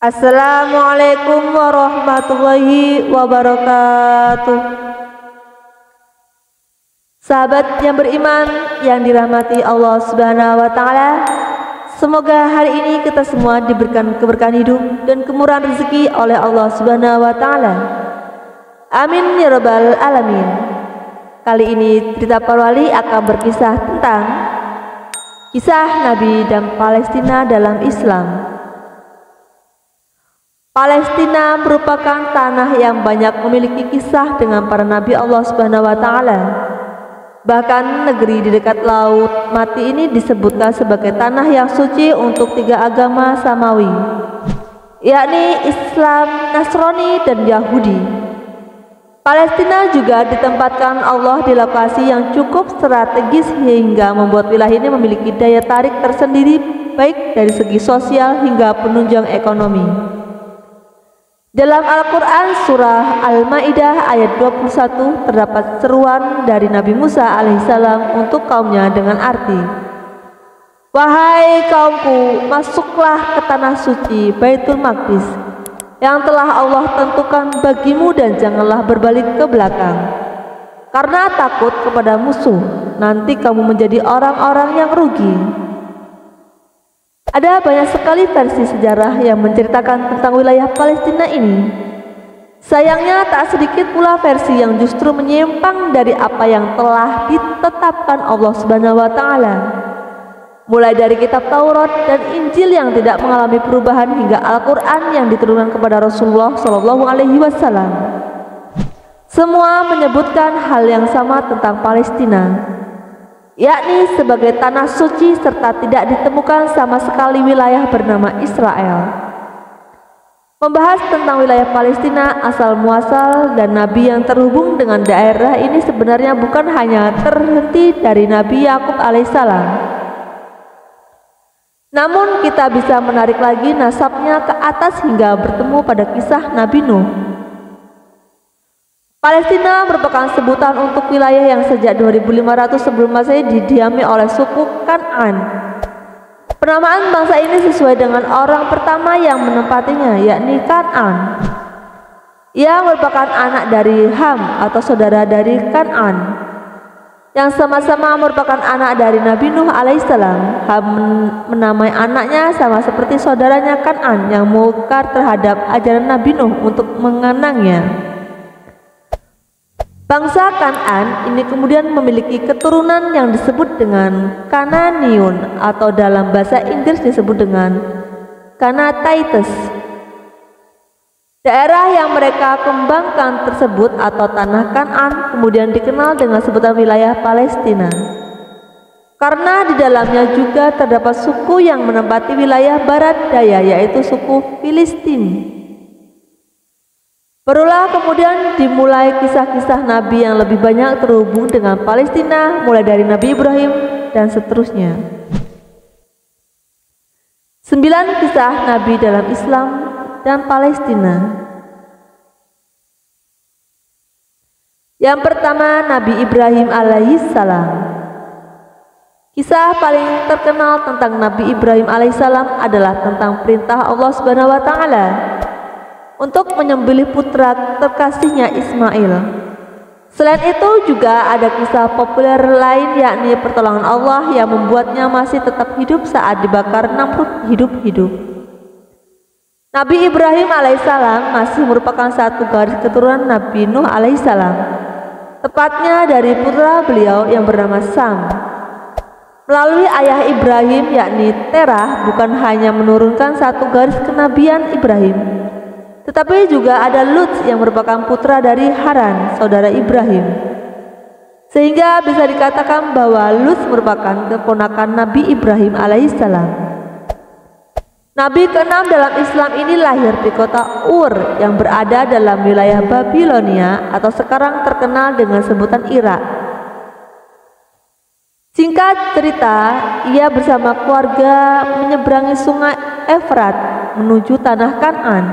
Assalamualaikum warahmatullahi wabarakatuh. Sahabat yang beriman yang dirahmati Allah Subhanahu wa taala, semoga hari ini kita semua diberikan keberkahan hidup dan kemurahan rezeki oleh Allah Subhanahu wa taala. Amin ya rabbal alamin. Kali ini cerita para wali akan berkisah tentang kisah Nabi dan Palestina dalam Islam. Palestina merupakan tanah yang banyak memiliki kisah dengan para nabi Allah Subhanahu wa taala. Bahkan negeri di dekat laut mati ini disebutkan sebagai tanah yang suci untuk tiga agama samawi, yakni Islam, Nasrani, dan Yahudi. Palestina juga ditempatkan Allah di lokasi yang cukup strategis hingga membuat wilayah ini memiliki daya tarik tersendiri baik dari segi sosial hingga penunjang ekonomi. Dalam Al-Quran surah Al-Ma'idah ayat 21 terdapat seruan dari Nabi Musa alaihissalam untuk kaumnya dengan arti, "Wahai kaumku, masuklah ke tanah suci Baitul Maqdis yang telah Allah tentukan bagimu dan janganlah berbalik ke belakang. Karena takut kepada musuh, nanti kamu menjadi orang-orang yang rugi." Ada banyak sekali versi sejarah yang menceritakan tentang wilayah Palestina ini. Sayangnya tak sedikit pula versi yang justru menyimpang dari apa yang telah ditetapkan Allah Subhanahu wa taala. Mulai dari kitab Taurat dan Injil yang tidak mengalami perubahan hingga Al-Qur'an yang diturunkan kepada Rasulullah Shallallahu alaihi wasallam. Semua menyebutkan hal yang sama tentang Palestina, yakni sebagai tanah suci serta tidak ditemukan sama sekali wilayah bernama Israel. Membahas tentang wilayah Palestina, asal muasal dan nabi yang terhubung dengan daerah ini sebenarnya bukan hanya terhenti dari Nabi Yakub alaihissalam. Namun kita bisa menarik lagi nasabnya ke atas hingga bertemu pada kisah Nabi Nuh. Palestina merupakan sebutan untuk wilayah yang sejak 2500 sebelum Masehi didiami oleh suku Kan'an. Penamaan bangsa ini sesuai dengan orang pertama yang menempatinya, yakni Kan'an. Ia merupakan anak dari Ham atau saudara dari Kan'an, yang sama-sama merupakan anak dari Nabi Nuh alaihissalam. Ham menamai anaknya sama seperti saudaranya Kan'an yang mungkar terhadap ajaran Nabi Nuh untuk mengenangnya. Bangsa Kan'an ini kemudian memiliki keturunan yang disebut dengan Kananiun atau dalam bahasa Inggris disebut dengan Kanatites. Daerah yang mereka kembangkan tersebut atau tanah Kan'an kemudian dikenal dengan sebutan wilayah Palestina. Karena di dalamnya juga terdapat suku yang menempati wilayah barat daya, yaitu suku Filistin. Barulah kemudian dimulai kisah-kisah Nabi yang lebih banyak terhubung dengan Palestina, mulai dari Nabi Ibrahim dan seterusnya. 9 kisah Nabi dalam Islam dan Palestina. Yang pertama, Nabi Ibrahim alaihissalam. Kisah paling terkenal tentang Nabi Ibrahim alaihissalam adalah tentang perintah Allah Subhanahu wa taala untuk menyembelih putra terkasihnya Ismail. Selain itu juga ada kisah populer lain, yakni pertolongan Allah yang membuatnya masih tetap hidup saat dibakar Namrud hidup-hidup. Nabi Ibrahim alaihissalam masih merupakan satu garis keturunan Nabi Nuh alaihissalam, tepatnya dari putra beliau yang bernama Sam. Melalui ayah Ibrahim yakni Terah bukan hanya menurunkan satu garis kenabian Ibrahim, tetapi juga ada Lut yang merupakan putra dari Haran, saudara Ibrahim. Sehingga bisa dikatakan bahwa Lut merupakan keponakan Nabi Ibrahim alaihissalam. Nabi ke-6 dalam Islam ini lahir di kota Ur yang berada dalam wilayah Babilonia atau sekarang terkenal dengan sebutan Irak. Singkat cerita, ia bersama keluarga menyeberangi sungai Efrat menuju tanah Kan'an.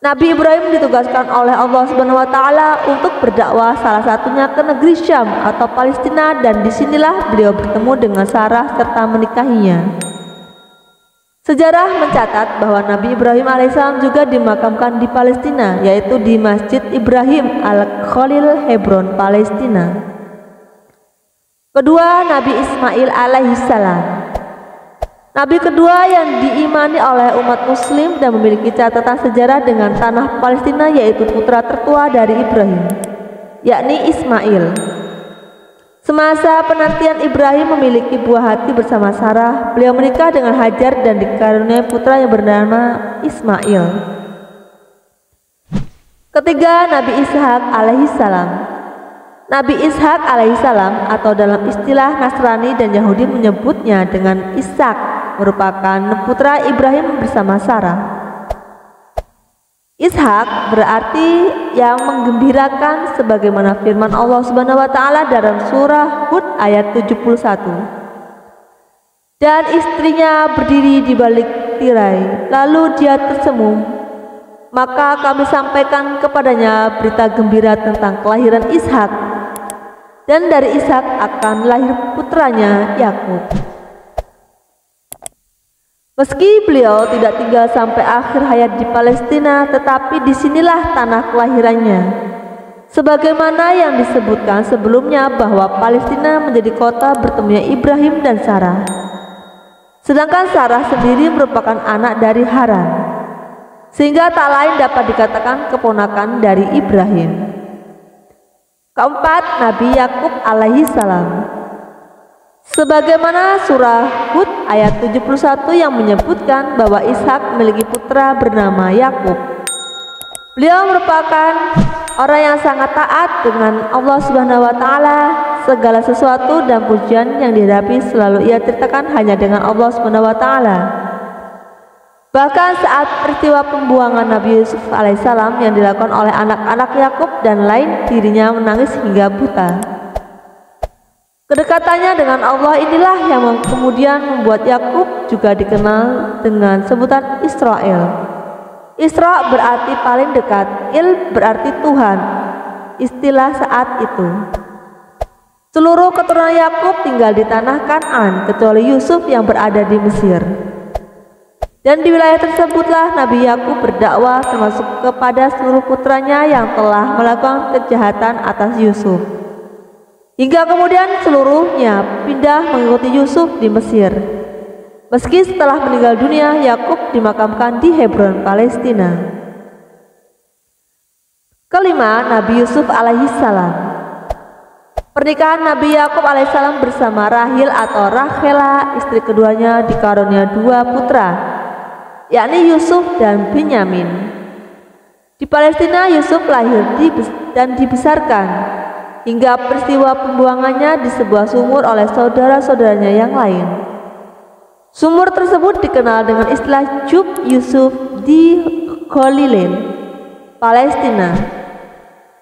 Nabi Ibrahim ditugaskan oleh Allah Subhanahu wa taala untuk berdakwah, salah satunya ke negeri Syam atau Palestina, dan disinilah beliau bertemu dengan Sarah serta menikahinya. Sejarah mencatat bahwa Nabi Ibrahim alaihissalam juga dimakamkan di Palestina, yaitu di Masjid Ibrahim Al-Khalil, Hebron, Palestina. Kedua, Nabi Ismail alaihissalam. Nabi kedua yang diimani oleh umat muslim dan memiliki catatan sejarah dengan tanah Palestina, yaitu putra tertua dari Ibrahim, yakni Ismail. Semasa penantian Ibrahim memiliki buah hati bersama Sarah, beliau menikah dengan Hajar dan dikaruniai putra yang bernama Ismail. Ketiga, Nabi Ishak alaihissalam. Nabi Ishak alaihissalam atau dalam istilah Nasrani dan Yahudi menyebutnya dengan Ishak, merupakan putra Ibrahim bersama Sarah. Ishak berarti yang menggembirakan, sebagaimana firman Allah Subhanahu wa taala dalam surah Hud ayat 71. Dan istrinya berdiri di balik tirai, lalu dia tersenyum. Maka kami sampaikan kepadanya berita gembira tentang kelahiran Ishak, dan dari Ishak akan lahir putranya Yakub. Meski beliau tidak tinggal sampai akhir hayat di Palestina, tetapi disinilah tanah kelahirannya. Sebagaimana yang disebutkan sebelumnya bahwa Palestina menjadi kota bertemunya Ibrahim dan Sarah. Sedangkan Sarah sendiri merupakan anak dari Haran, sehingga tak lain dapat dikatakan keponakan dari Ibrahim. Keempat, Nabi Yakub alaihissalam. Sebagaimana surah Hud ayat 71 yang menyebutkan bahwa Ishak memiliki putra bernama Yakub. Beliau merupakan orang yang sangat taat dengan Allah Subhanahu wa taala. Segala sesuatu dan pujian yang dihadapi selalu ia ceritakan hanya dengan Allah Subhanahu wa taala. Bahkan saat peristiwa pembuangan Nabi Yusuf alaihissalam yang dilakukan oleh anak-anak Yakub dan lain, dirinya menangis hingga buta. Kedekatannya dengan Allah inilah yang kemudian membuat Yakub juga dikenal dengan sebutan Israel. Isra berarti paling dekat, Il berarti Tuhan, istilah saat itu. Seluruh keturunan Yakub tinggal di tanah Kan'an kecuali Yusuf yang berada di Mesir. Dan di wilayah tersebutlah Nabi Yakub berdakwah termasuk kepada seluruh putranya yang telah melakukan kejahatan atas Yusuf. Hingga kemudian seluruhnya pindah mengikuti Yusuf di Mesir. Meski setelah meninggal dunia, Yakub dimakamkan di Hebron, Palestina. Kelima, Nabi Yusuf alaihissalam. Pernikahan Nabi Yakub alaihissalam bersama Rahil atau Rachela, istri keduanya, dikarunia dua putra, yakni Yusuf dan Binyamin. Di Palestina Yusuf lahir dan dibesarkan hingga peristiwa pembuangannya di sebuah sumur oleh saudara-saudaranya yang lain. Sumur tersebut dikenal dengan istilah Jub Yusuf di Ghalilin, Palestina.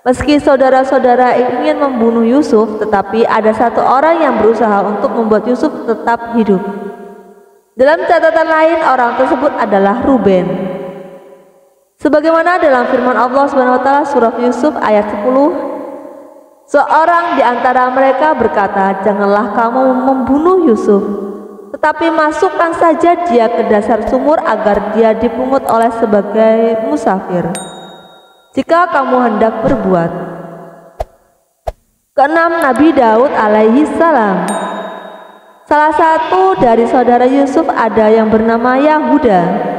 Meski saudara-saudara ingin membunuh Yusuf, tetapi ada satu orang yang berusaha untuk membuat Yusuf tetap hidup. Dalam catatan lain, orang tersebut adalah Ruben. Sebagaimana dalam firman Allah Subhanahu wa taala surah Yusuf ayat 10, seorang di antara mereka berkata, "Janganlah kamu membunuh Yusuf, tetapi masukkan saja dia ke dasar sumur agar dia dipungut oleh sebagai musafir, jika kamu hendak berbuat." Keenam, Nabi Daud alaihissalam. Salah satu dari saudara Yusuf ada yang bernama Yahuda.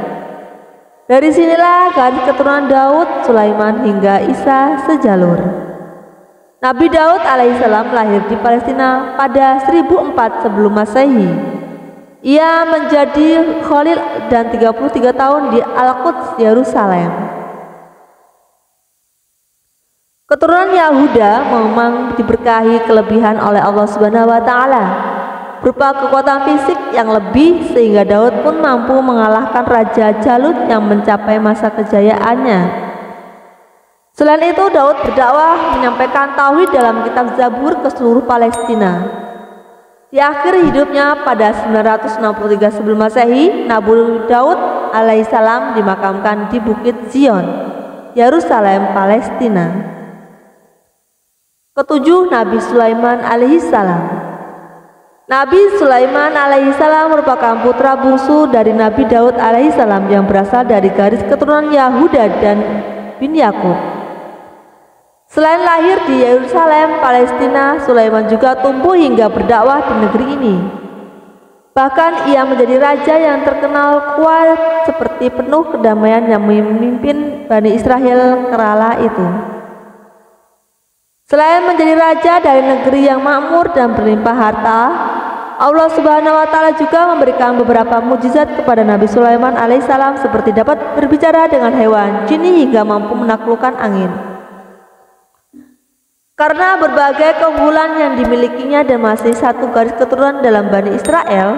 Dari sinilah garis keturunan Daud, Sulaiman hingga Isa sejalur. Nabi Daud alaihissalam lahir di Palestina pada 1004 sebelum Masehi. Ia menjadi khalil dan 33 tahun di Al-Quds, Yerusalem. Keturunan Yahuda memang diberkahi kelebihan oleh Allah Subhanahu wa taala berupa kekuatan fisik yang lebih, sehingga Daud pun mampu mengalahkan Raja Jalut yang mencapai masa kejayaannya. Selain itu, Daud berdakwah menyampaikan tauhid dalam kitab Zabur ke seluruh Palestina. Di akhir hidupnya pada 963 sebelum Masehi, Nabi Daud alaihissalam dimakamkan di Bukit Zion, Yerusalem, Palestina. Ketujuh, Nabi Sulaiman alaihissalam. Nabi Sulaiman alaihissalam merupakan putra bungsu dari Nabi Daud alaihissalam yang berasal dari garis keturunan Yahuda dan bin Yakub. Selain lahir di Yerusalem, Palestina, Sulaiman juga tumbuh hingga berdakwah di negeri ini. Bahkan ia menjadi raja yang terkenal kuat seperti penuh kedamaian yang memimpin Bani Israel kala itu. Selain menjadi raja dari negeri yang makmur dan berlimpah harta, Allah Subhanahu wa Ta'ala juga memberikan beberapa mukjizat kepada Nabi Sulaiman alaihissalam seperti dapat berbicara dengan hewan, jin hingga mampu menaklukkan angin. Karena berbagai keunggulan yang dimilikinya dan masih satu garis keturunan dalam Bani Israel,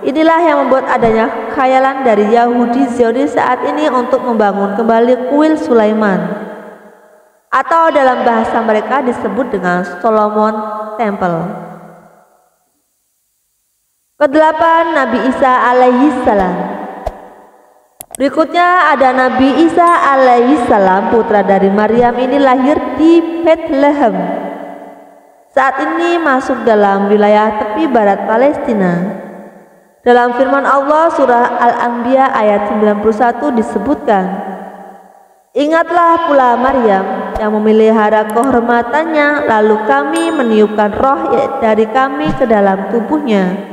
inilah yang membuat adanya khayalan dari Yahudi Zionis saat ini untuk membangun kembali kuil Sulaiman, atau dalam bahasa mereka disebut dengan Solomon Temple. Kedelapan, Nabi Isa alaihissalam. Berikutnya ada Nabi Isa alaihissalam, putra dari Maryam ini lahir di Bethlehem. Saat ini masuk dalam wilayah tepi barat Palestina. Dalam firman Allah surah Al-Anbiya ayat 91 disebutkan, "Ingatlah pula Maryam yang memelihara kehormatannya, lalu kami meniupkan roh dari kami ke dalam tubuhnya.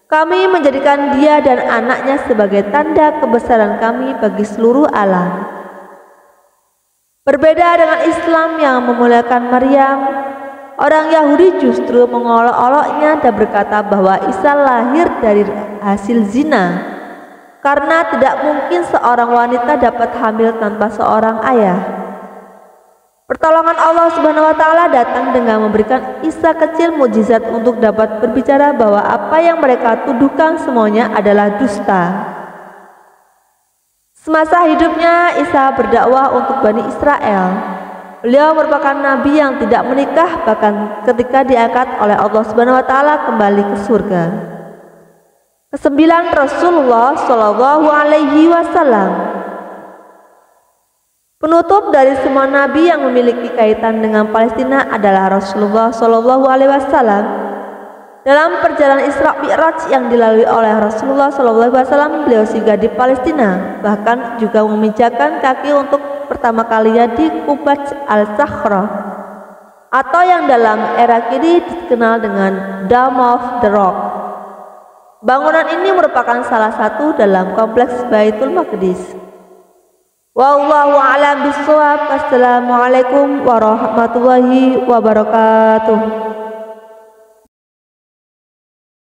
Kami menjadikan dia dan anaknya sebagai tanda kebesaran kami bagi seluruh alam." Berbeda dengan Islam yang memuliakan Maryam, orang Yahudi justru mengolok-oloknya dan berkata bahwa Isa lahir dari hasil zina, karena tidak mungkin seorang wanita dapat hamil tanpa seorang ayah. Pertolongan Allah Subhanahu wa Ta'ala datang dengan memberikan Isa kecil mukjizat untuk dapat berbicara bahwa apa yang mereka tuduhkan semuanya adalah dusta. Semasa hidupnya Isa berdakwah untuk Bani Israel. Beliau merupakan nabi yang tidak menikah, bahkan ketika diangkat oleh Allah Subhanahu wa Ta'ala kembali ke surga. Kesembilan, Rasulullah Shallallahu alaihi wasallam. Penutup dari semua nabi yang memiliki kaitan dengan Palestina adalah Rasulullah Shallallahu alaihi wasallam. Dalam perjalanan Isra Mi'raj yang dilalui oleh Rasulullah Shallallahu alaihi wasallam, beliau singgah di Palestina, bahkan juga memijakkan kaki untuk pertama kalinya di Qubat al-Sakhra, atau yang dalam era kini dikenal dengan Dome of the Rock. Bangunan ini merupakan salah satu dalam kompleks Baitul Maqdis. Wallahu a'lam bishawab. Assalamualaikum warahmatullahi wabarakatuh.